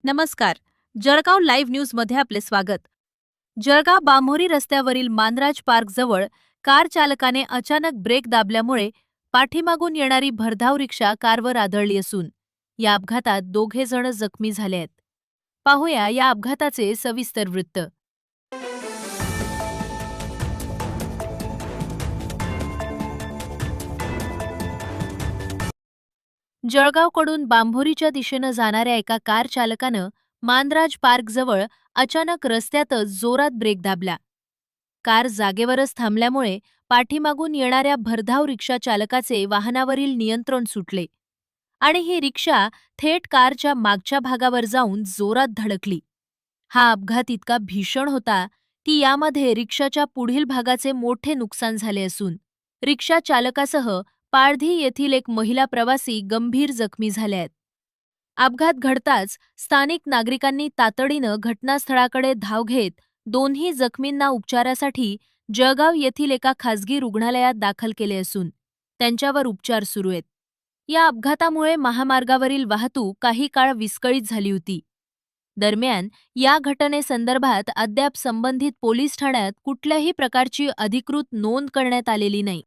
नमस्कार. जळगाव लाईव्ह न्यूजमध्ये आपले स्वागत. जळगाव बांभोरी रस्त्यावरील मानराज पार्कजवळ कार चालकाने अचानक ब्रेक दाबल्यामुळे पाठीमागून येणारी भरधाव रिक्षा कारवर आदळली असून या अपघातात दोघे जण जखमी झाले आहेत. पाहूया या अपघाताचे सविस्तर वृत्त. जळगावकडून बांभोरीच्या दिशेनं जाणाऱ्या एका कार चालकानं मानराज पार्कजवळ अचानक रस्त्यातच जोरात ब्रेक दाबला. कार जागेवरच थांबल्यामुळे पाठीमागून येणाऱ्या भरधाव रिक्षा चालकाचे वाहनावरील नियंत्रण सुटले आणि ही रिक्षा थेट कारच्या मागच्या भागावर जाऊन जोरात धडकली. हा अपघात इतका भीषण होता की यामध्ये रिक्षाच्या पुढील भागाचे मोठे नुकसान झाले असून रिक्षा चालकासह पाळधी येथील एक महिला प्रवासी गंभीर जखमी झाल्या आहेत. अपघात घडताच स्थानिक नागरिकांनी तातडीनं घटनास्थळाकडे धाव घेत दोन्ही जखमींना उपचारासाठी जळगाव येथील एका खासगी रुग्णालयात दाखल केले असून त्यांच्यावर उपचार सुरू आहेत. या अपघातामुळे महामार्गावरील वाहतूक काही काळ विस्कळीत झाली होती. दरम्यान या घटनेसंदर्भात अद्याप संबंधित पोलीस ठाण्यात कुठल्याही प्रकारची अधिकृत नोंद करण्यात आलेली नाही.